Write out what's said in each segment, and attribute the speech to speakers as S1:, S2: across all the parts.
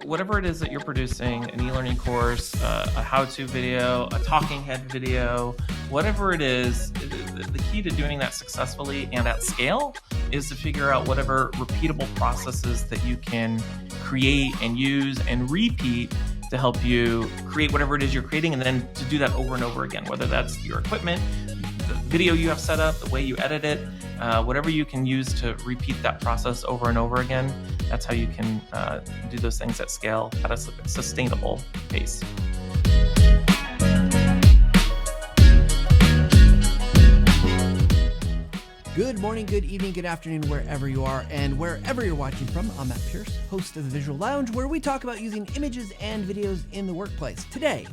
S1: Whatever it is that you're producing, an e-learning course, a how-to video, a talking head video, whatever it is, the key to doing that successfully and at scale is to figure out whatever repeatable processes that you can create and use and repeat to help you create whatever it is you're creating, and then to do that over and over again, whether that's your equipment, the video you have set up, the way you edit it, whatever you can use to repeat that process over and over again. That's how you can do those things at scale at a sustainable pace.
S2: Good morning, good evening, good afternoon, wherever you are and wherever you're watching from. I'm Matt Pierce, host of the Visual Lounge, where we talk about using images and videos in the workplace. Today,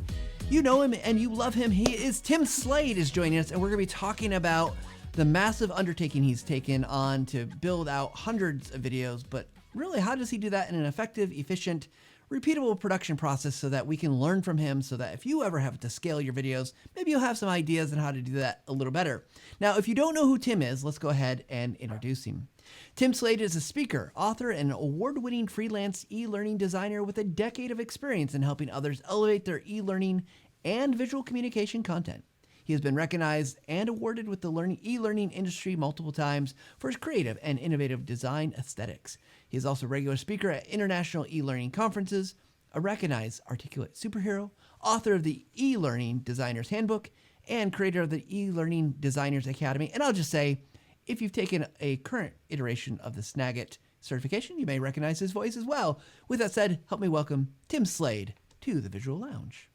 S2: you know him and you love him. He is Tim Slade is joining us, and we're going to be talking about the massive undertaking he's taken on to build out hundreds of videos. But really, how does he do that in an effective, efficient, repeatable production process so that we can learn from him, so that if you ever have to scale your videos, maybe you'll have some ideas on how to do that a little better. Now, if you don't know who Tim is, let's go ahead and introduce him. Tim Slade is a speaker, author, and award-winning freelance e-learning designer with a decade of experience in helping others elevate their e-learning and visual communication content. He has been recognized and awarded with the e-learning industry multiple times for his creative and innovative design aesthetics. He is also a regular speaker at international e-learning conferences, a recognized articulate superhero, author of the e-learning designer's handbook, and creator of the e-learning designers academy. And I'll just say, if you've taken a current iteration of the Snagit certification, you may recognize his voice as well. With that said, help me welcome Tim Slade to the Visual Lounge.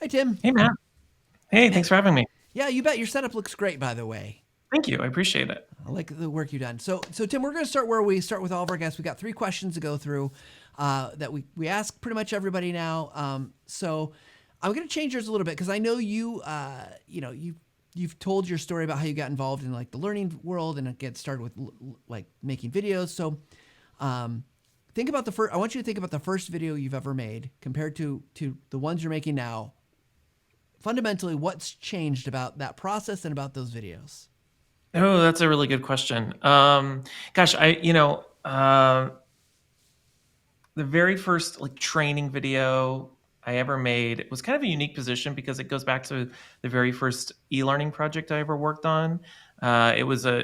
S2: Hi, Tim.
S1: Hey, Matt. Hey, thanks for having me.
S2: Yeah, you bet. Your setup looks great, by the way.
S1: Thank you. I appreciate it.
S2: I like the work you've done. So Tim, we're going to start where we start with all of our guests. We got 3 questions to go through that we ask pretty much everybody now. So I'm going to change yours a little bit because I know you've told your story about how you got involved in like the learning world and get started with like making videos. So think about I want you to think about the first video you've ever made compared to the ones you're making now. Fundamentally, what's changed about that process and about those videos?
S1: Oh, that's a really good question. Gosh, the very first like training video I ever made, it was kind of a unique position because it goes back to the very first e-learning project I ever worked on. It was a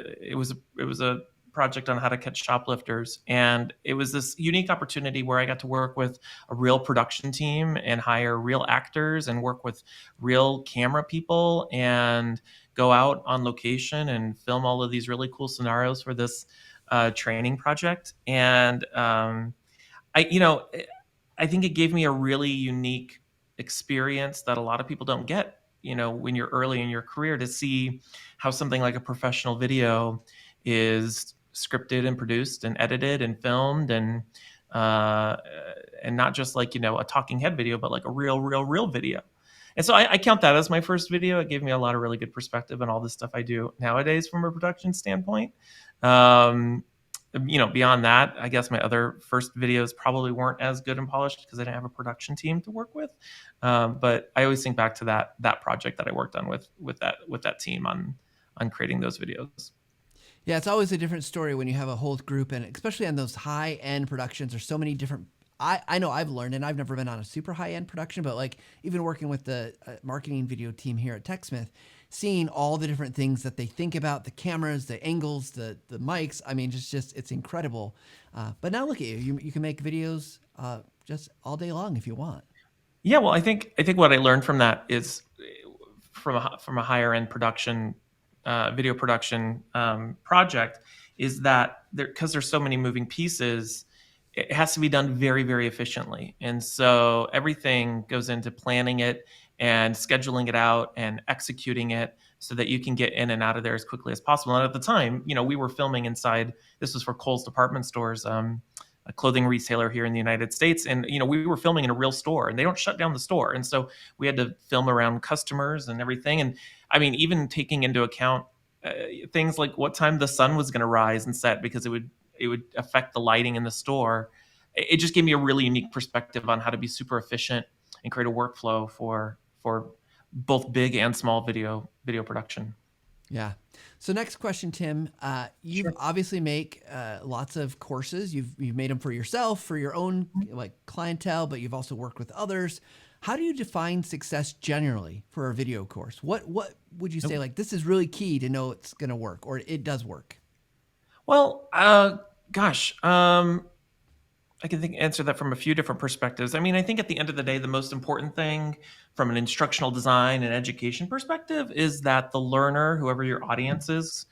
S1: project on how to catch shoplifters, and it was this unique opportunity where I got to work with a real production team and hire real actors and work with real camera people and go out on location and film all of these really cool scenarios for this training project. And I think it gave me a really unique experience that a lot of people don't get, when you're early in your career, to see how something like a professional video is scripted and produced and edited and filmed and not just like, a talking head video, but like a real video. And so I count that as my first video. It gave me a lot of really good perspective on all the stuff I do nowadays from a production standpoint. Beyond that, I guess my other first videos probably weren't as good and polished because I didn't have a production team to work with. But I always think back to that project that I worked on with that team on creating those videos.
S2: Yeah, it's always a different story when you have a whole group, and especially on those high-end productions, there's so many different. I know I've learned, and I've never been on a super high-end production, but like even working with the marketing video team here at TechSmith, seeing all the different things that they think about, the cameras, the angles, the mics. I mean, it's incredible. But now look at you. You can make videos just all day long if you want.
S1: Yeah, well, I think what I learned from that is from a higher end production, video production project, is that because there's so many moving pieces, it has to be done very, very efficiently. And so everything goes into planning it and scheduling it out and executing it so that you can get in and out of there as quickly as possible. And at the time, we were filming inside, this was for Kohl's department stores, a clothing retailer here in the United States. And, we were filming in a real store, and they don't shut down the store. And so we had to film around customers and everything. And I mean, even taking into account things like what time the sun was going to rise and set, because it would affect the lighting in the store. It just gave me a really unique perspective on how to be super efficient and create a workflow for both big and small video production.
S2: Yeah. So next question, Tim. You've
S1: Sure.
S2: obviously make lots of courses. You've made them for yourself, for your own like clientele, but you've also worked with others. How do you define success generally for a video course? What would you say, like, this is really key to know it's going to work or it does work?
S1: Well, gosh, I can answer that from a few different perspectives. I mean, I think at the end of the day, the most important thing from an instructional design and education perspective is that the learner, whoever your audience is,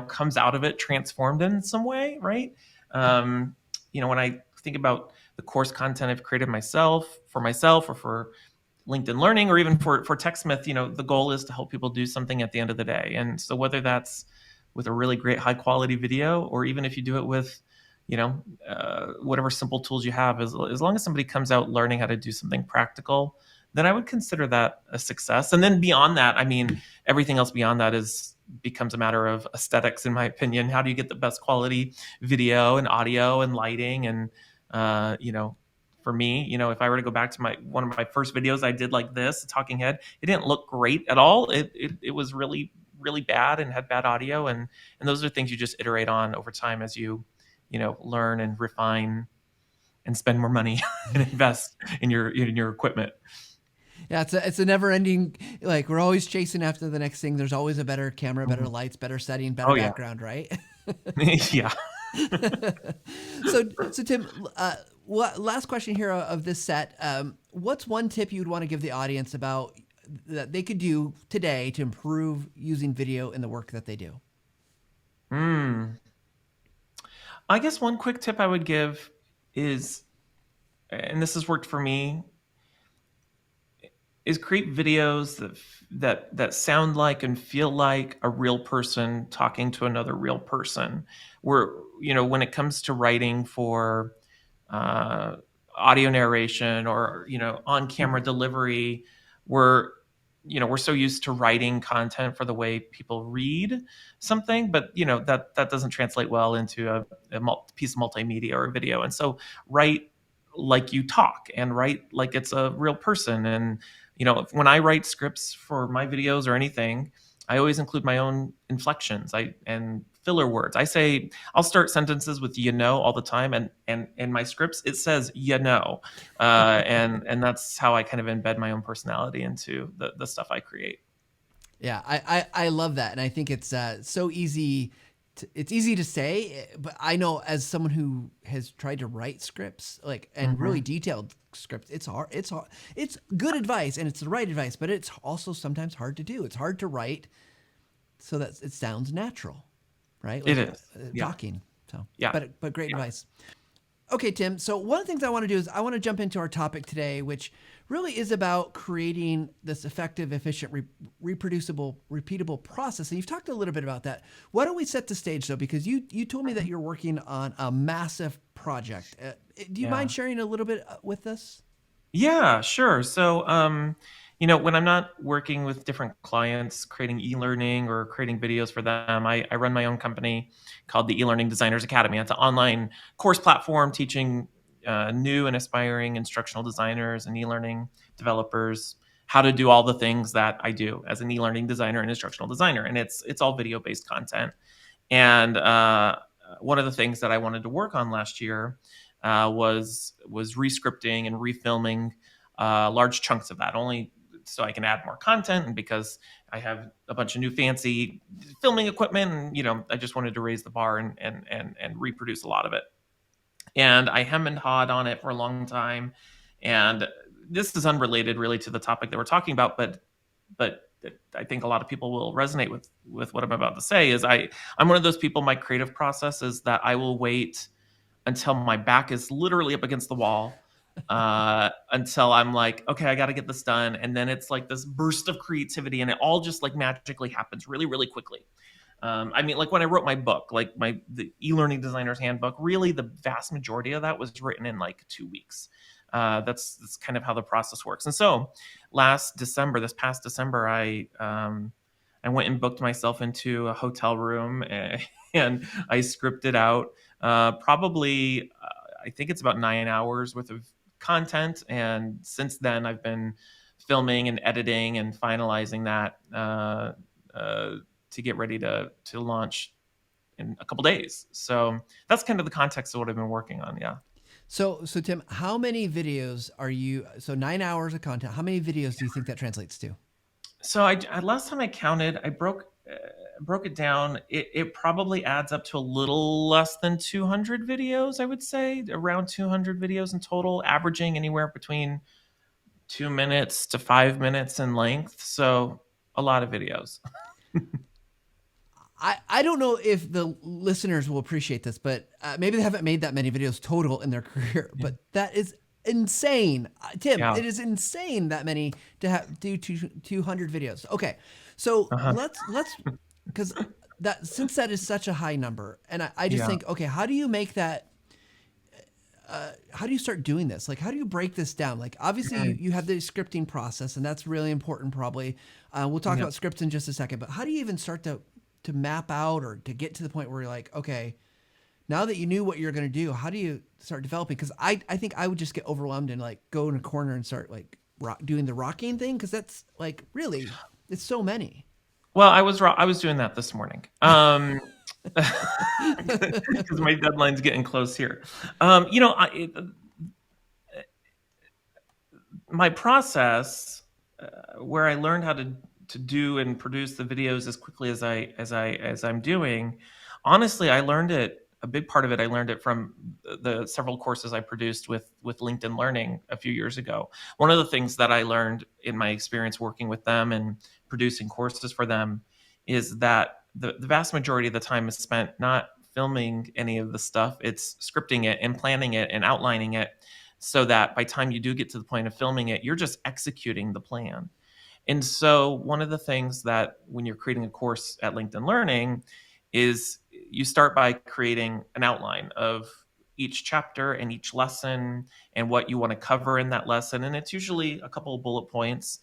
S1: comes out of it transformed in some way, right? Um, when I think about the course content I've created myself, or for LinkedIn Learning, or even for TechSmith, the goal is to help people do something at the end of the day. And so whether that's with a really great high quality video, or even if you do it with, whatever simple tools you have, as long as somebody comes out learning how to do something practical, then I would consider that a success. And then beyond that, I mean, everything else beyond that is becomes a matter of aesthetics, in my opinion. How do you get the best quality video and audio and lighting? And for me, if I were to go back to my one of my first videos I did like this, a talking head, it didn't look great at all. It was really really bad and had bad audio, and those are things you just iterate on over time as you learn and refine and spend more money and invest in your equipment.
S2: Yeah, it's a never ending, like, we're always chasing after the next thing. There's always a better camera, better
S1: Mhm.
S2: lights, better setting, better
S1: Oh yeah.
S2: background, right?
S1: Yeah.
S2: So Tim, last question here of this set. What's one tip you'd want to give the audience about that they could do today to improve using video in the work that they do?
S1: Mm. I guess one quick tip I would give is, and this has worked for me, is create videos that sound like and feel like a real person talking to another real person. Where when it comes to writing for uh, audio narration, or on camera delivery, we're we're so used to writing content for the way people read something, but that doesn't translate well into a piece of multimedia or a video. And so write like you talk, and write like it's a real person. And when I write scripts for my videos or anything, I always include my own inflections, and filler words. I'll start sentences with all the time, and in my scripts it says and that's how I kind of embed my own personality into the stuff I create.
S2: Yeah, I love that, and I think it's so easy. It's easy to say, but I know as someone who has tried to write scripts, like, and really
S1: Hmm.
S2: detailed scripts, it's hard. It's hard. It's good advice and it's the right advice, but it's also sometimes hard to do. It's hard to write so that it sounds natural, right?
S1: It
S2: Like
S1: is. Yeah.
S2: talking. So,
S1: Yeah.
S2: but great
S1: Yeah.
S2: advice. Okay, Tim. So one of the things I want to do is I want to jump into our topic today, which really is about creating this effective, efficient, reproducible, repeatable process. And you've talked a little bit about that. Why don't we set the stage though? Because you told me that you're working on a massive project. Do you mind
S1: Yeah.
S2: sharing a little bit with us?
S1: Yeah, sure. So, when I'm not working with different clients, creating e-learning or creating videos for them, I run my own company called the eLearning Designers Academy. It's an online course platform teaching new and aspiring instructional designers and e-learning developers how to do all the things that I do as an e-learning designer and instructional designer. And it's all video-based content. And one of the things that I wanted to work on last year was rescripting and refilming large chunks of that, only so I can add more content, and because I have a bunch of new fancy filming equipment, and I just wanted to raise the bar and reproduce a lot of it. And I hem and hawed on it for a long time. And this is unrelated really to the topic that we're talking about, but I think a lot of people will resonate with what I'm about to say. I'm one of those people. My creative process is that I will wait until my back is literally up against the wall, until I'm like, okay, I got to get this done, and then it's like this burst of creativity, and it all just like magically happens really really quickly. I mean, like when I wrote my book, like the e-learning designer's handbook, really the vast majority of that was written in like 2 weeks. That's kind of how the process works. And so this past December, I went and booked myself into a hotel room, and I scripted out probably I think it's about 9 hours worth of content. And since then, I've been filming and editing and finalizing that. to get ready to launch in a couple days. So that's kind of the context of what I've been working on. Yeah.
S2: So Tim, how many videos are you? So 9 hours of content. How many videos do you think that translates to?
S1: So last time I counted, I broke it down. It probably adds up to a little less than 200 videos. I would say around 200 videos in total, averaging anywhere between 2 minutes to 5 minutes in length. So a lot of videos.
S2: I don't know if the listeners will appreciate this, but maybe they haven't made that many videos total in their career.
S1: Yeah.
S2: But that is insane, Tim.
S1: Yeah.
S2: It is insane that many to have do 200 videos. Okay, so
S1: Uh-huh.
S2: let's because that since that is such a high number, and I just
S1: Yeah.
S2: think, okay, how do you make that? How do you start doing this? Like, how do you break this down? Like, obviously,
S1: Mm.
S2: you have the scripting process, and that's really important, probably. We'll talk
S1: Yeah.
S2: about scripts in just a second, but how do you even start to map out or to get to the point where you're like, okay, now that you knew what you're going to do, how do you start developing? Because I think I would just get overwhelmed and like go in a corner and start like doing the rocking thing because that's like really it's so many.
S1: Well, I was doing that this morning. Because my deadline's getting close here. My process where I learned how to do and produce the videos as quickly as I'm doing. Honestly, I learned it. A big part of it, I learned it from the several courses I produced with LinkedIn Learning a few years ago. One of the things that I learned in my experience working with them and producing courses for them is that the vast majority of the time is spent not filming any of the stuff; it's scripting it and planning it and outlining it so that by the time you do get to the point of filming it, you're just executing the plan. And so, one of the things that when you're creating a course at LinkedIn Learning is you start by creating an outline of each chapter and each lesson and what you want to cover in that lesson. And it's usually a couple of bullet points.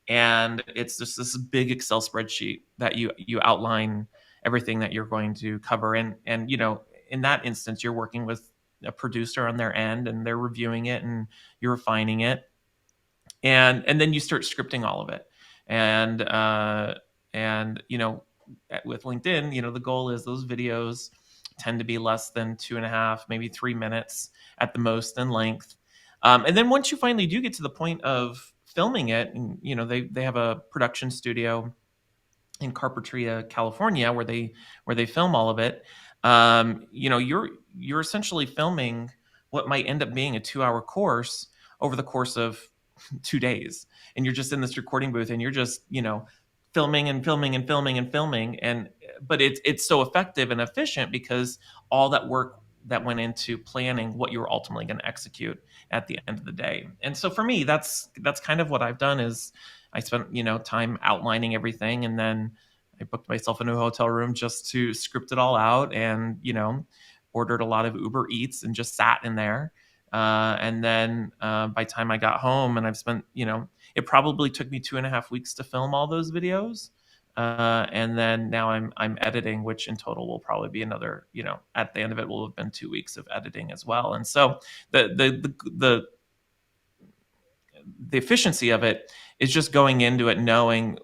S1: And it's just this big Excel spreadsheet that you outline everything that you're going to cover. And in that instance, you're working with a producer on their end and they're reviewing it and you're refining it and then you start scripting all of it and with LinkedIn, the goal is those videos tend to be less than 2.5 maybe 3 minutes at the most in length. And then once you finally do get to the point of filming it, and they have a production studio in Carpinteria, California, where they film all of it. You're essentially filming what might end up being a 2-hour course over the course of 2 days, and you're just in this recording booth, and you're just filming and filming and filming and filming, and but it's so effective and efficient because all that work that went into planning what you're ultimately going to execute at the end of the day. And so for me, that's kind of what I've done is I spent time outlining everything, and then I booked myself a new hotel room just to script it all out, and ordered a lot of Uber Eats and just sat in there. And then by the time I got home, and I've spent it probably took me 2.5 weeks to film all those videos. And then now I'm editing, which in total will probably be another, at the end of it will have been 2 weeks of editing as well. And so the efficiency of it is just going into it knowing,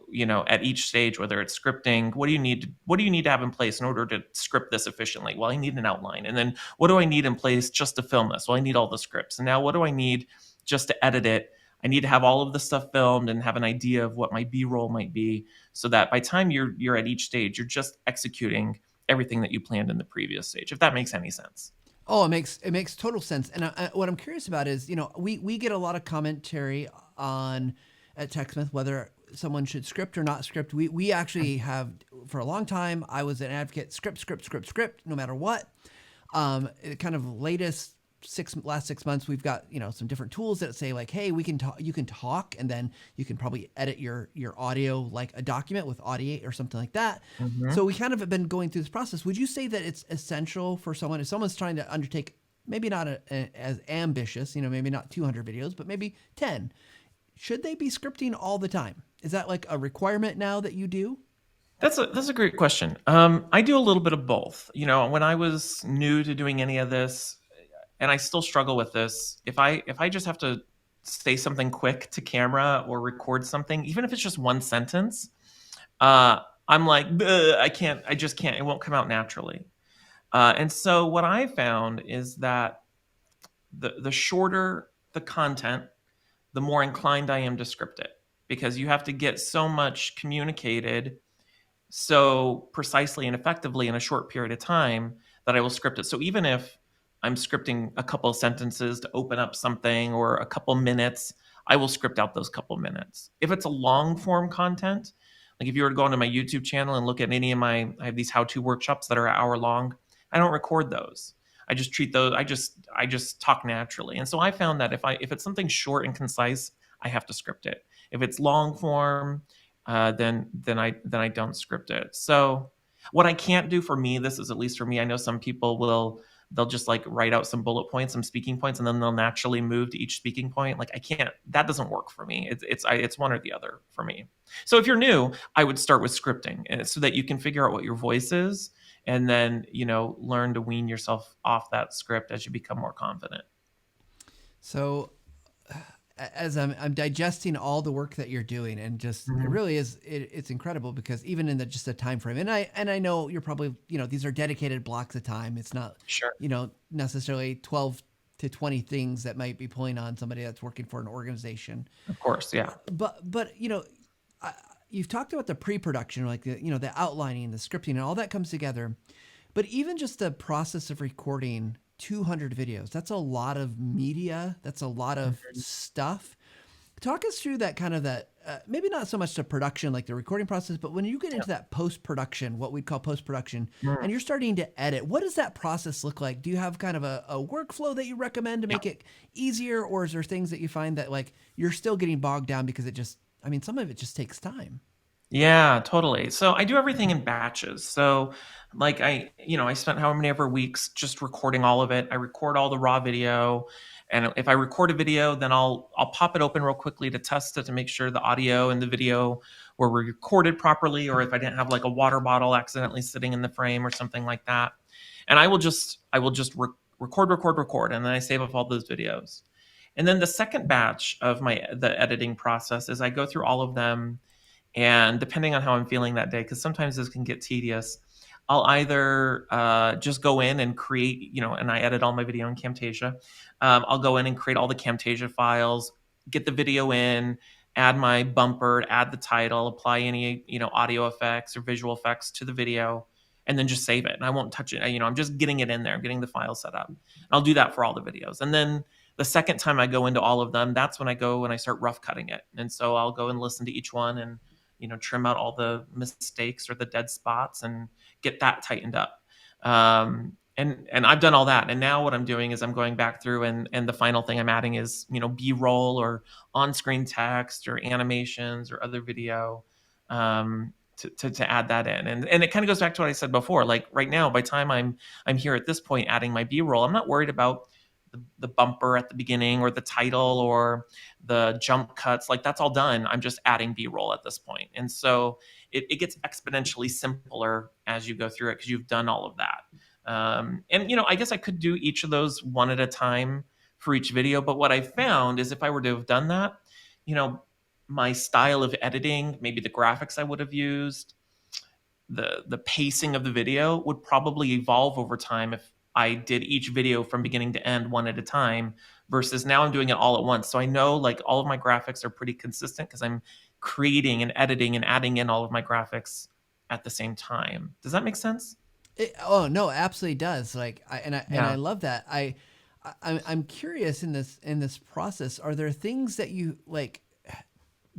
S1: at each stage, whether it's scripting, what do you need to have in place in order to script this efficiently? Well, I need an outline. And then what do I need in place just to film this? Well, I need all the scripts. And now what do I need just to edit it? I need to have all of the stuff filmed and have an idea of what my B-roll might be, so that by the time you're at each stage, you're just executing everything that you planned in the previous stage, if that makes any sense.
S2: Oh, it makes total sense. And what I'm curious about is, we get a lot of commentary on at TechSmith whether someone should script or not script. We actually have for a long time. I was an advocate script no matter what. Kind of last 6 months we've got some different tools that say like, hey, we can talk, you can talk, and then you can probably edit your audio like a document with Audiate or something like that.
S1: Mm-hmm.
S2: So we kind of have been going through this process. Would you say that it's essential for someone, if someone's trying to undertake maybe not as ambitious, maybe not 200 videos, but maybe 10, should they be scripting all the time? Is that like a requirement now that you do?
S1: That's a great question. I do a little bit of both. When I was new to doing any of this, and I still struggle with this, if I just have to say something quick to camera or record something, even if it's just one sentence, I'm like, I can't, I just can't, it won't come out naturally. And so what I found is that the shorter the content, the more inclined I am to script it, because you have to get so much communicated so precisely and effectively in a short period of time that I will script it. So even if I'm scripting a couple of sentences to open up something or a couple minutes, I will script out those couple minutes. If it's a long form content, like if you were to go onto my YouTube channel and look at any of I have these how-to workshops that are an hour long. I don't record those. I just treat those. I just talk naturally. And so I found that if it's something short and concise, I have to script it. If it's long form, then I don't script it. So what I can't do for me, this is at least for me. I know some people they'll just like write out some bullet points, some speaking points, and then they'll naturally move to each speaking point. Like I can't. That doesn't work for me. It's one or the other for me. So if you're new, I would start with scripting, and so that you can figure out what your voice is, and then learn to wean yourself off that script as you become more confident.
S2: So as I'm digesting all the work that you're doing, and just it
S1: Mhm.
S2: really is it's incredible, because even in the just a time frame, and I know you're probably, these are dedicated blocks of time. It's not,
S1: Sure.
S2: necessarily 12 to 20 things that might be pulling on somebody that's working for an organization.
S1: Of course. Yeah.
S2: But I, you've talked about the pre-production, like the outlining, the scripting, and all that comes together. But even just the process of recording 200 videos, that's a lot of media. That's a lot of
S1: Mhm.
S2: stuff. Talk us through that, kind of that, maybe not so much the production, like the recording process, but when you get into that post production, what we'd call post production,
S1: Yeah.
S2: and you're starting to edit, what does that process look like? Do you have kind of a workflow that you recommend to
S1: Yeah.
S2: make it easier, or is there things that you find that like you're still getting bogged down because it just, I mean, some of it just takes time?
S1: Yeah, totally. So I do everything in batches. So like I spent however many ever weeks just recording all of it. I record all the raw video. And if I record a video, then I'll pop it open real quickly to test it to make sure the audio and the video were recorded properly, or if I didn't have like a water bottle accidentally sitting in the frame or something like that. And I will just record, and then I save up all those videos. And then the second batch of the editing process is I go through all of them, and depending on how I'm feeling that day, because sometimes this can get tedious, I'll either just go in and create, and I edit all my video in Camtasia. I'll go in and create all the Camtasia files, get the video in, add my bumper, add the title, apply any, audio effects or visual effects to the video, and then just save it. And I won't touch it. I'm just getting it in there. I'm getting the file set up. And I'll do that for all the videos. And then the second time I go into all of them, that's when I go and I start rough cutting it. And so I'll go and listen to each one and trim out all the mistakes or the dead spots and get that tightened up. And I've done all that, and now what I'm doing is I'm going back through, and the final thing I'm adding is B-roll or on-screen text or animations or other video, to add that in. And it kind of goes back to what I said before. Like right now, by the time I'm here at this point adding my B-roll, I'm not worried about the bumper at the beginning or the title or the jump cuts. Like that's all done. I'm just adding B-roll at this point. And so it gets exponentially simpler as you go through it because you've done all of that. And I guess I could do each of those one at a time for each video. But what I found is if I were to have done that, you know, my style of editing, maybe the graphics I would have used, the pacing of the video would probably evolve over time if I did each video from beginning to end one at a time, versus now I'm doing it all at once. So I know like all of my graphics are pretty consistent because I'm creating and editing and adding in all of my graphics at the same time. Does that make sense?
S2: Oh no, absolutely does. Like, I
S1: Yeah.
S2: love that. I'm curious, in this process. Are there things that you like,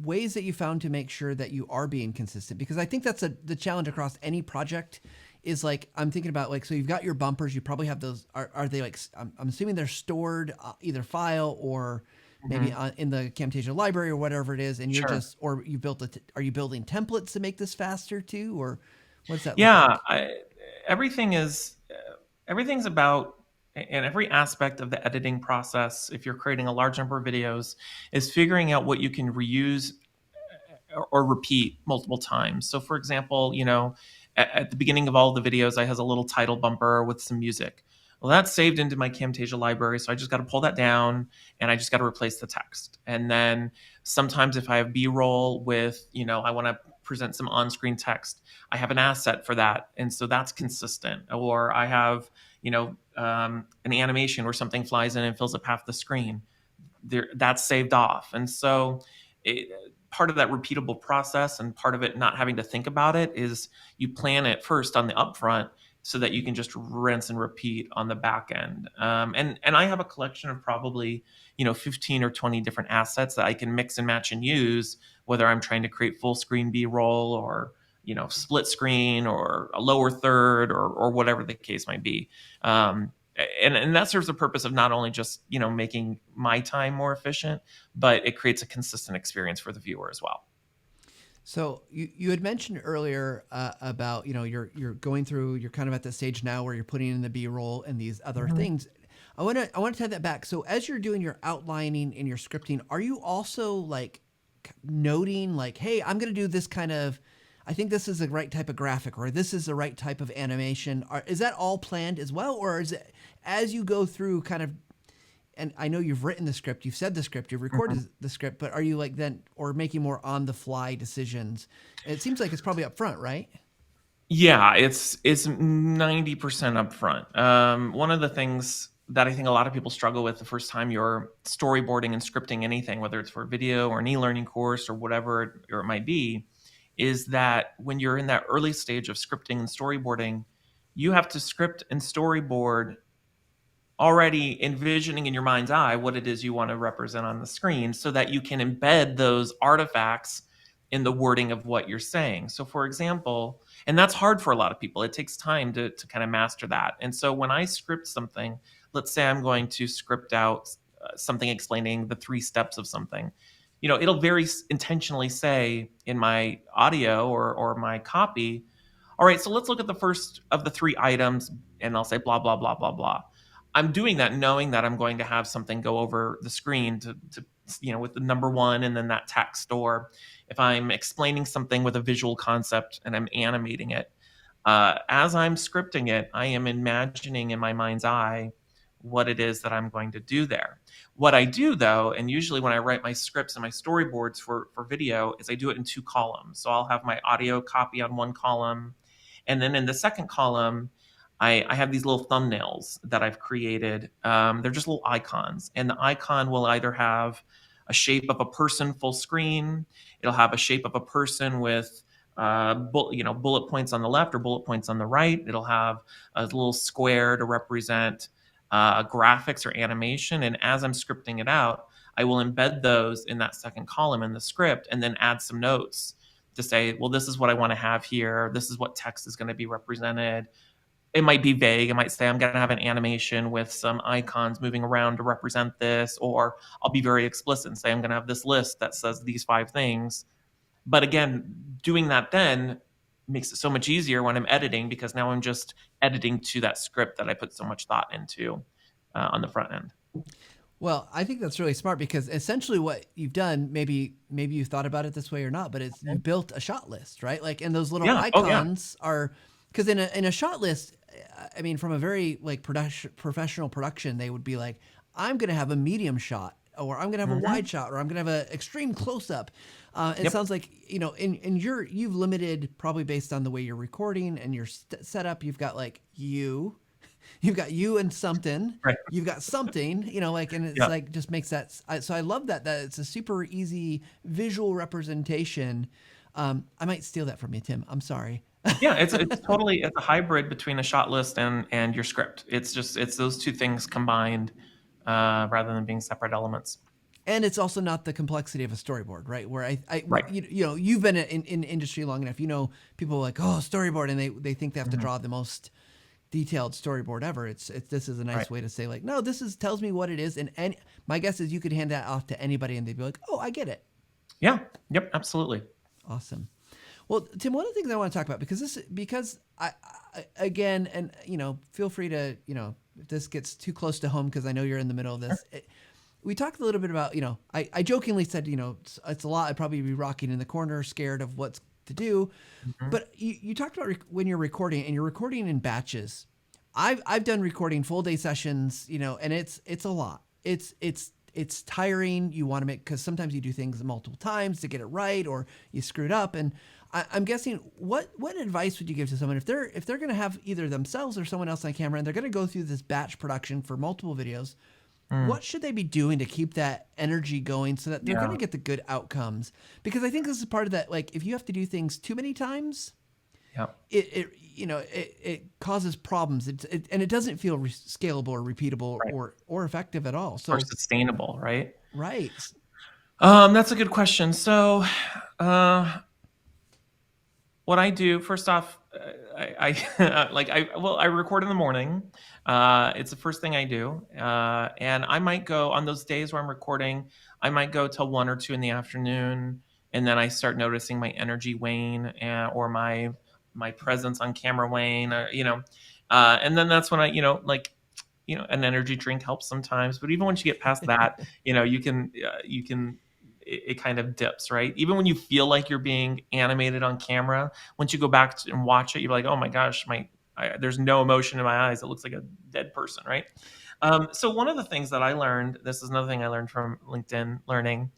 S2: ways that you found to make sure that you are being consistent? Because I think that's the challenge across any project. Is like, I'm thinking about, like, so you've got your bumpers. You probably have those. Are they like? I'm assuming they're stored, either file or maybe
S1: Mhm.
S2: in the Camtasia library or whatever it is, and you're
S1: Sure.
S2: just, or you built it. Are you building templates to make this faster too, or what does that look
S1: Yeah,
S2: like?
S1: everything is everything's about, and every aspect of the editing process, if you're creating a large number of videos, is figuring out what you can reuse or repeat multiple times. So, for example, at the beginning of all the videos, I has a little title bumper with some music. Well, that's saved into my Camtasia library, so I just got to pull that down and I just got to replace the text. And then sometimes if I have B-roll with, I want to present some on-screen text, I have an asset for that, and so that's consistent. Or I have, an animation where something flies in and fills up half the screen. That's saved off. And so it, part of that repeatable process and part of it not having to think about it is you plan it first on the upfront so that you can just rinse and repeat on the back end. And I have a collection of probably 15 or 20 different assets that I can mix and match and use, whether I'm trying to create full screen B-roll or split screen or a lower third or whatever the case might be. And that serves the purpose of not only just making my time more efficient, but it creates a consistent experience for the viewer as well.
S2: So you had mentioned earlier about you're going through, you're kind of at the stage now where you're putting in the B-roll and these other things. I want to tie that back. So as you're doing your outlining and your scripting, are you also like noting like, hey, I'm going to do this kind of, I think this is the right type of graphic, or this is the right type of animation? Is that all planned as well, or is it as you go through kind of? And I know you've written the script, you've said the script, you've recorded the script, but are you like then, or making more on the fly decisions? It seems like it's probably up front, right?
S1: Yeah, it's 90% upfront. One of the things that I think a lot of people struggle with the first time you're storyboarding and scripting anything, whether it's for a video or an e-learning course or whatever it might be, is that when you're in that early stage of scripting and storyboarding, you have to script and storyboard already envisioning in your mind's eye what it is you want to represent on the screen so that you can embed those artifacts in the wording of what you're saying. So, for example, and that's hard for a lot of people, it takes time to kind of master that. And so, when I script something, let's say I'm going to script out something explaining the 3 steps of something, it'll very intentionally say in my audio or my copy, all right, so let's look at the first of the 3 items, and I'll say blah, blah, blah, blah, blah. I'm doing that knowing that I'm going to have something go over the screen to with the number 1 and then that text. Or if I'm explaining something with a visual concept and I'm animating it, as I'm scripting it, I am imagining in my mind's eye what it is that I'm going to do there. What I do though, and usually when I write my scripts and my storyboards for video, is I do it in 2 columns. So I'll have my audio copy on 1 column, and then in the second column, I have these little thumbnails that I've created. They're just little icons, and the icon will either have a shape of a person full screen. It'll have a shape of a person with bullet points on the left or bullet points on the right. It'll have a little square to represent graphics or animation. And as I'm scripting it out, I will embed those in that second column in the script and then add some notes to say, well, this is what I want to have here. This is what text is going to be represented. It might be vague. It might say I'm going to have an animation with some icons moving around to represent this, or I'll be very explicit and say I'm going to have this list that says these 5 things. But again, doing that then makes it so much easier when I'm editing, because now I'm just editing to that script that I put so much thought into on the front end.
S2: Well, I think that's really smart, because essentially what you've done, maybe you thought about it this way or not, but it's you built a shot list, right? Like, and those little icons are, because in a shot list, I mean, from a very like professional production, they would be like, I'm going to have a medium shot, or I'm going to have a wide shot, or I'm going to have an extreme close up. It sounds like, you've limited, probably based on the way you're recording and your setup. You've got like you've got you and something,
S1: Right.
S2: You've got something, and it's like, just makes that. So I love that it's a super easy visual representation. I might steal that from you, Tim. I'm sorry.
S1: Yeah, it's totally, it's a hybrid between a shot list and your script. It's those 2 things combined rather than being separate elements.
S2: And it's also not the complexity of a storyboard, right? Where
S1: Right.
S2: You've been in industry long enough. People are like, oh, storyboard, and they think they have to draw the most detailed storyboard ever. This is a nice way to say like, no, tells me what it is, and my guess is you could hand that off to anybody, and they'd be like, oh, I get it.
S1: Yeah. Yep. Absolutely.
S2: Awesome. Well, Tim, one of the things I want to talk about, because I again, and feel free to if this gets too close to home, because I know you're in the middle of this. We talked a little bit about I jokingly said it's a lot. I'd probably be rocking in the corner, scared of what's to do. But you talked about when you're recording, and you're recording in Batches. I've done recording full day sessions, and it's a lot. It's it's tiring. You want to make, because sometimes you do things multiple times to get it right, or you screwed up. And I'm guessing, what advice would you give to someone if they're going to have either themselves or someone else on camera, and they're going to go through this batch production for multiple videos?
S1: Mm,
S2: What should they be doing to keep that energy going so that they're going
S1: yeah.
S2: to get the good outcomes? Because I think this is part of that. Like, if you have to do things too many times,
S1: Yeah.
S2: it causes problems. And it doesn't feel scalable or repeatable
S1: Right.
S2: or effective at all.
S1: Or
S2: So
S1: sustainable, right?
S2: right.
S1: That's a good question. So, uh, what I do first off, I record in the morning. It's the first thing I do, and I might go on those days where I'm recording. I might go till 1 or 2 in the afternoon, and then I start noticing my energy wane, or my presence on camera wane, and then that's when an energy drink helps sometimes. But even once you get past that, you can it kind of dips, right? Even when you feel like you're being animated on camera, once you go back and watch it, you're like, oh my gosh, there's no emotion in my eyes. It looks like a dead person, right? So one of the things that I learned, this is another thing I learned from LinkedIn Learning,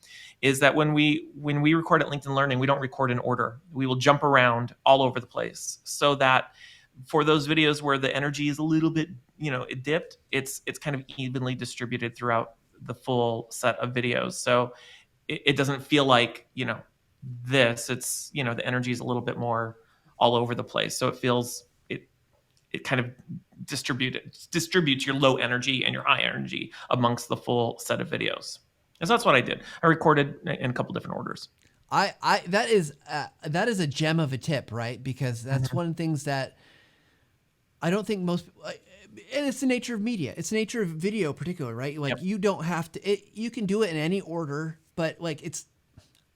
S1: is that when we record at LinkedIn Learning, we don't record in order. We will jump around all over the place, so that for those videos where the energy is a little bit, it dipped, it's kind of evenly distributed throughout the full set of videos. So it doesn't feel like, the energy is a little bit more all over the place. So it kind of distributes your low energy and your high energy amongst the full set of videos. And so that's what I did. I recorded in a couple different orders.
S2: That is a gem of a tip, right? Because that's
S1: Mhm.
S2: one of the things that I don't think most, and it's the nature of media. It's the nature of video, particularly, right? Like,
S1: Yep.
S2: you don't have to. You can do it in any order, but like,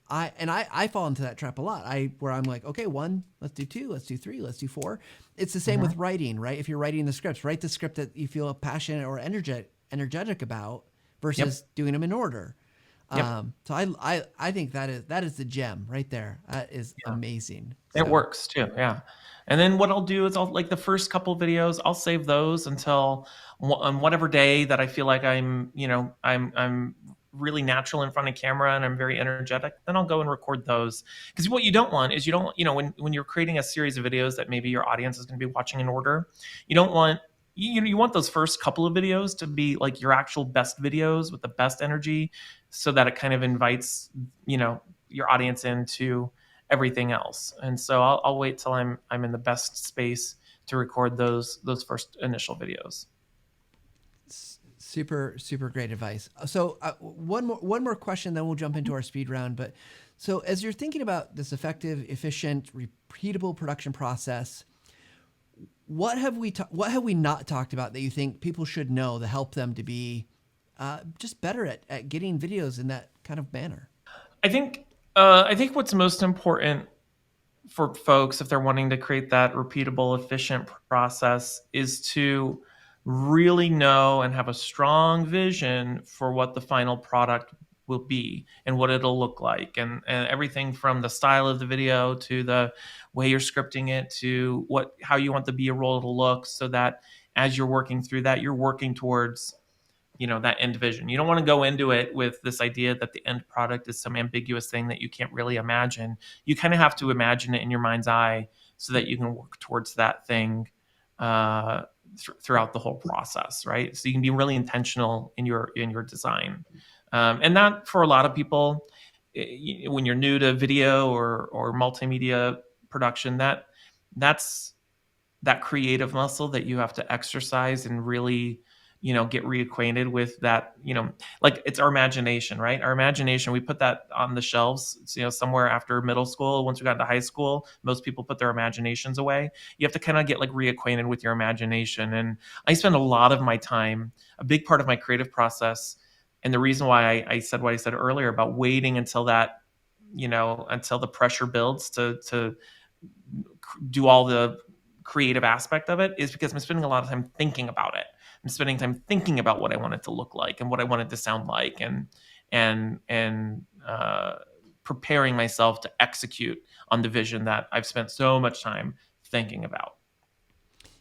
S2: I fall into that trap a lot. Where I'm like, okay, one, let's do two, let's do three, let's do four. It's the same with
S1: Mhm.
S2: writing, right? If you're writing the scripts, write the script that you feel passionate or energetic about,
S1: Yep.
S2: versus doing them in order.
S1: Yep.
S2: So I think that is the gem right there. That is
S1: Yeah.
S2: amazing.
S1: It
S2: So
S1: works too, yeah. And then what I'll do is I'll like the first couple videos, I'll save those until on whatever day that I feel like I'm really natural in front of camera and I'm very energetic, then I'll go and record those. Because what you don't want is, when you're creating a series of videos that maybe your audience is going to be watching in order, you don't want you want those first couple of videos to be like your actual best videos with the best energy, so that it kind of invites, your audience into everything else. And so I'll wait till I'm in the best space to record those first initial videos.
S2: super super great advice. So one more question, then we'll jump into our speed round. But so as you're thinking about this effective, efficient, repeatable production process, what have we not talked about that you think people should know to help them to be just better at getting videos in that kind of manner?
S1: I think what's most important for folks, if they're wanting to create that repeatable, efficient process, is to really know and have a strong vision for what the final product will be and what it'll look like, and everything from the style of the video to the way you're scripting it to how you want the B-roll to look, so that as you're working through that, you're working towards, that end vision. You don't want to go into it with this idea that the end product is some ambiguous thing that you can't really imagine. You kind of have to imagine it in your mind's eye so that you can work towards that thing uh, throughout the whole process, right? So you can be really intentional in your design, and that for a lot of people, when you're new to video or multimedia production, that's that creative muscle that you have to exercise and really, get reacquainted with that, like it's our imagination, right? Our imagination, we put that on the shelves, somewhere after middle school. Once we got into high school, most people put their imaginations away. You have to kind of get like reacquainted with your imagination. And I spend a lot of my time, a big part of my creative process, and the reason why I said what I said earlier about waiting until the pressure builds to do all the creative aspect of it, is because I'm spending a lot of time thinking about it. I'm spending time thinking about what I want it to look like and what I want it to sound like, and preparing myself to execute on the vision that I've spent so much time thinking about.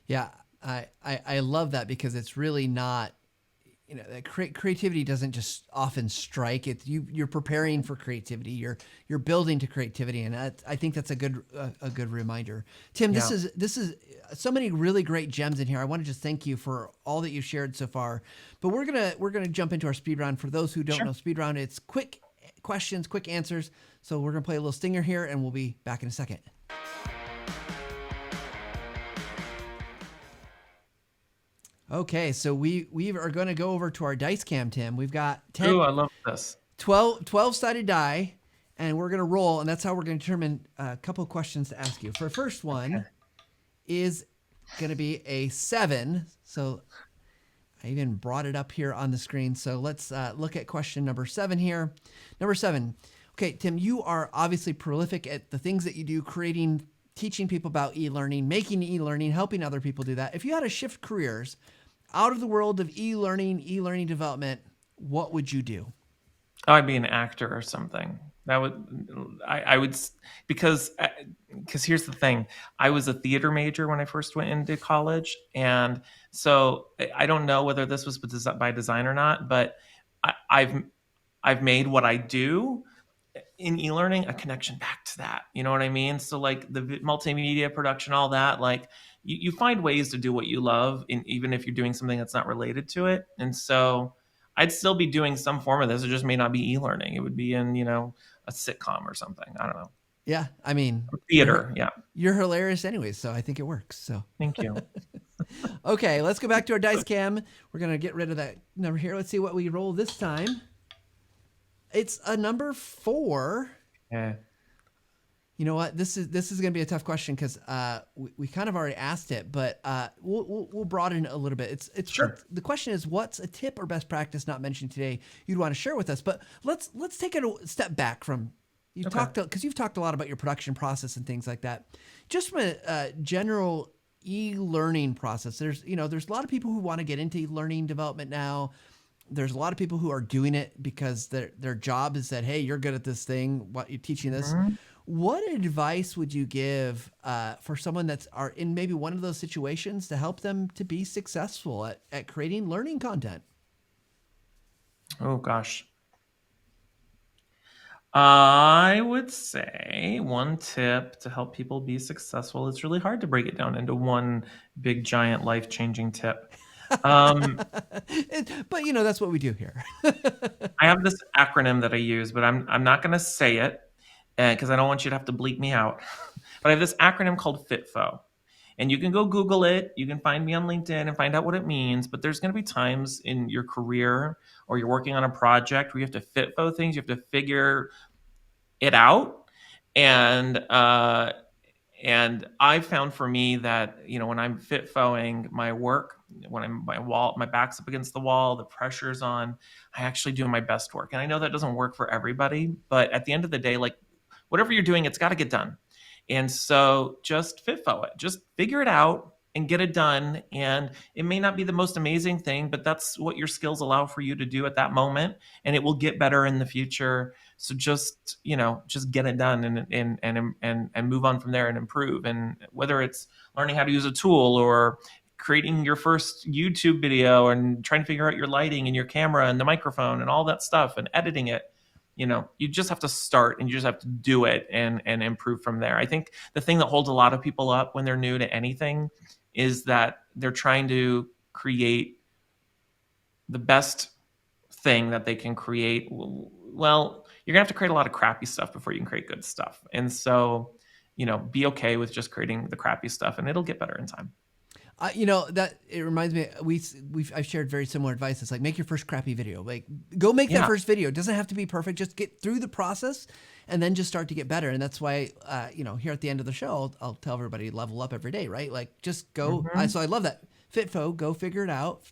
S2: Yeah, I love that, because it's really not. that creativity doesn't just often strike. You're preparing for creativity. You're building to creativity, and I think that's a good reminder. Tim,
S1: Yeah.
S2: this is so many really great gems in here. I want to just thank you for all that you've shared so far. But we're gonna jump into our speed round. For those who don't
S1: Sure.
S2: know, speed round, it's quick questions, quick answers. So we're gonna play a little stinger here, and we'll be back in a second. Okay, so we are going to go over to our dice cam, Tim. We've got
S1: Ooh, I love this.
S2: 12 sided die, and we're going to roll, and that's how we're going to determine a couple of questions to ask you. For the first one is going to be a 7. So I even brought it up here on the screen. So let's look at question number 7 here. Number 7. Okay, Tim, you are obviously prolific at the things that you do, teaching people about e-learning, making e-learning, helping other people do that. If you had to shift careers out of the world of e-learning development, what would you do?
S1: Oh, I'd be an actor or something. That would I would because here's the thing. I was a theater major when I first went into college, and so I don't know whether this was by design or not, but I've made what I do in e-learning a connection back to that. You know what I mean? So like the multimedia production, all that, like you find ways to do what you love, even if you're doing something that's not related to it. And so I'd still be doing some form of this. It just may not be e-learning. It would be in, a sitcom or something. I don't know.
S2: Yeah, I mean,
S1: Theater. Yeah.
S2: you're hilarious anyways, so I think it works. So
S1: Thank you.
S2: okay, let's go back to our dice cam. We're gonna get rid of that number here. Let's see what we roll this time. It's a number 4.
S1: Yeah.
S2: You know what? This is going to be a tough question because we kind of already asked it, but we'll broaden it a little bit. It's
S1: Sure.
S2: the question is, what's a tip or best practice not mentioned today you'd want to share with us? But let's take it a step back from because you've talked a lot about your production process and things like that. Just from a general e-learning process, there's a lot of people who want to get into learning development now. There's a lot of people who are doing it because their job is that, hey, you're good at this thing. What you're teaching this.
S1: Mhm.
S2: What advice would you give for someone that's in maybe one of those situations to help them to be successful at creating learning content?
S1: Oh gosh. I would say one tip to help people be successful. It's really hard to break it down into one big, giant, life-changing tip. Um,
S2: But that's what we do here.
S1: I have this acronym that I use, but I'm not going to say it because I don't want you to have to bleep me out. But I have this acronym called FITFO. And you can go Google it. You can find me on LinkedIn and find out what it means. But there's going to be times in your career or you're working on a project where you have to FITFO things. You have to figure it out. And I found for me that when I'm FITFOing my work, when my back's up against the wall, the pressure's on, I actually do my best work. And I know that doesn't work for everybody, but at the end of the day, like whatever you're doing, it's got to get done. And so just FITFO it, just figure it out and get it done. And it may not be the most amazing thing, but that's what your skills allow for you to do at that moment. And it will get better in the future. So just get it done and move on from there and improve. And whether it's learning how to use a tool or creating your first YouTube video and trying to figure out your lighting and your camera and the microphone and all that stuff and editing it, you just have to start and you just have to do it and improve from there. I think the thing that holds a lot of people up when they're new to anything is that they're trying to create the best thing that they can create. Well, you're gonna have to create a lot of crappy stuff before you can create good stuff. And so, be okay with just creating the crappy stuff and it'll get better in time.
S2: That it reminds me, I've shared very similar advice. It's like, make your first crappy video. Like, go make that first video. It doesn't have to be perfect. Just get through the process and then just start to get better. And that's why, here at the end of the show, I'll tell everybody level up every day, right? Like, just go. So I love that. FITFO, go figure it out.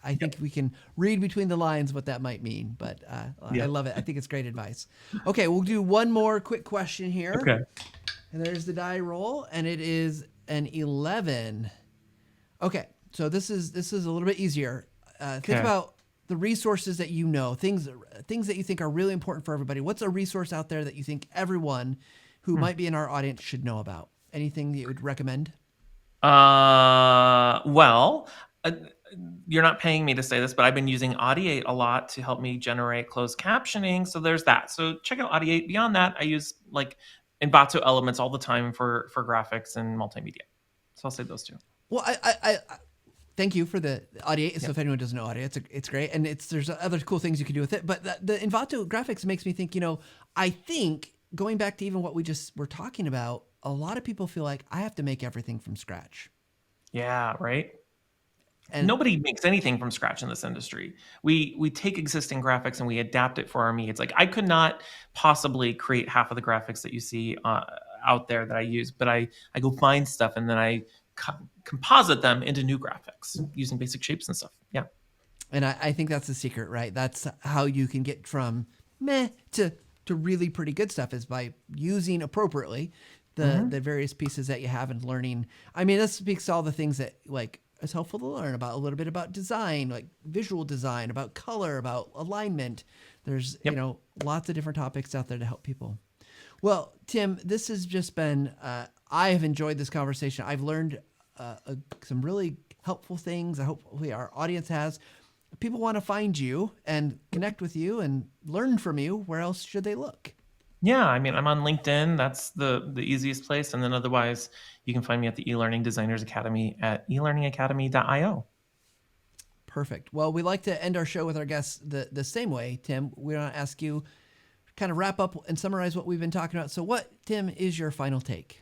S2: I think we can read between the lines what that might mean, but I love it. I think it's great advice. Okay, we'll do one more quick question here.
S1: Okay.
S2: And there's the die roll, and it is an 11. Okay, so this is a little bit easier. Think about the resources that things that you think are really important for everybody. What's a resource out there that you think everyone who might be in our audience should know about? Anything that you would recommend?
S1: Well, you're not paying me to say this, but I've been using Audiate a lot to help me generate closed captioning. So there's that. So check out Audiate. Beyond that, I use like Envato elements all the time for graphics and multimedia. So I'll say those two.
S2: Well, I thank you for the Audiate. So
S1: Yeah.
S2: if anyone doesn't know Audiate, it's great, and there's other cool things you can do with it. But the Envato graphics makes me think. I think going back to even what we just were talking about, a lot of people feel like I have to make everything from scratch,
S1: Yeah, right.
S2: and
S1: Nobody makes anything from scratch in this industry. We take existing graphics and we adapt it for our needs. Like I could not possibly create half of the graphics that you see out there that I use, but I go find stuff and then I composite them into new graphics using basic shapes and stuff. Yeah.
S2: I think that's the secret, right? That's how you can get from meh to really pretty good stuff, is by using appropriately the various pieces that you have and learning. I mean, this speaks to all the things that like is helpful to learn about, a little bit about design, like visual design, about color, about alignment. There's,
S1: Yep.
S2: lots of different topics out there to help people. Well, Tim, this has just been, I have enjoyed this conversation. I've learned some really helpful things. I hopefully our audience has. If people want to find you and connect with you and learn from you, where else should they look?
S1: Yeah, I mean, I'm on LinkedIn. That's the easiest place. And then otherwise, you can find me at the eLearning Designers Academy at elearningacademy.io.
S2: Perfect. Well, we like to end our show with our guests the same way, Tim. We want to ask you, kind of wrap up and summarize what we've been talking about. So what, Tim, is your final take?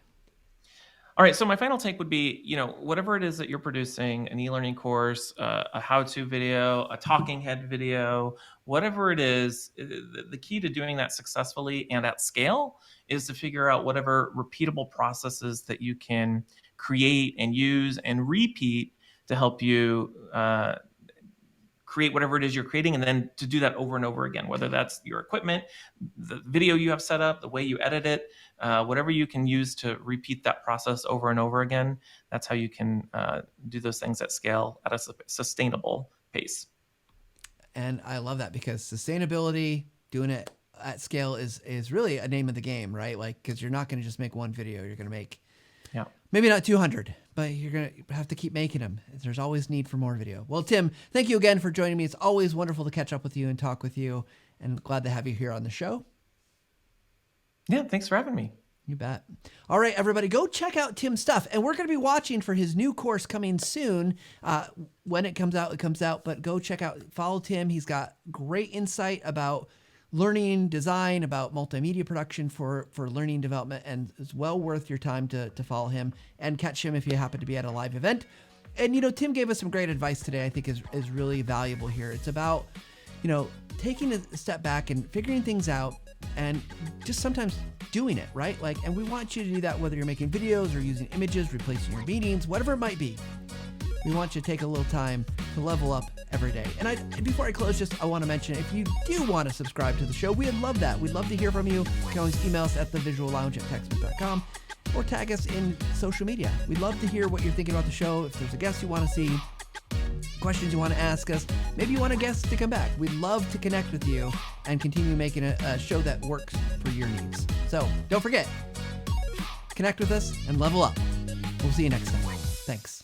S1: All right, so my final take would be, whatever it is that you're producing, an e-learning course, a how-to video, a talking head video, whatever it is, the key to doing that successfully and at scale is to figure out whatever repeatable processes that you can create and use and repeat to help you create whatever it is you're creating, and then to do that over and over again, whether that's your equipment, the video you have set up, the way you edit it, whatever you can use to repeat that process over and over again. That's how you can do those things at scale at a sustainable pace.
S2: And I love that, because sustainability, doing it at scale is really a name of the game, right? Like, because you're not going to just make one video. You're going to make
S1: Yeah.
S2: maybe not 200, but you're going to have to keep making them. There's always need for more video. Well, Tim, thank you again for joining me. It's always wonderful to catch up with you and talk with you, and glad to have you here on the show.
S1: Yeah, thanks for having me.
S2: You bet. All right, everybody, go check out Tim's stuff. And we're going to be watching for his new course coming soon. When it comes out, it comes out. But go check out, follow Tim. He's got great insight about learning design, about multimedia production for learning development, and it's well worth your time to follow him and catch him if you happen to be at a live event. And, Tim gave us some great advice today I think is really valuable here. It's about, taking a step back and figuring things out, and just sometimes doing it, right? Like, and we want you to do that whether you're making videos or using images, replacing your meetings, whatever it might be. We want you to take a little time to level up every day. And before I close, I want to mention, if you do want to subscribe to the show, we'd love that. We'd love to hear from you. You can always email us at thevisuallounge@techsmith.com or tag us in social media. We'd love to hear what you're thinking about the show. If there's a guest you want to see, questions you want to ask us, maybe you want a guest to come back. We'd love to connect with you and continue making a show that works for your needs. So don't forget, connect with us and level up. We'll see you next time. Thanks.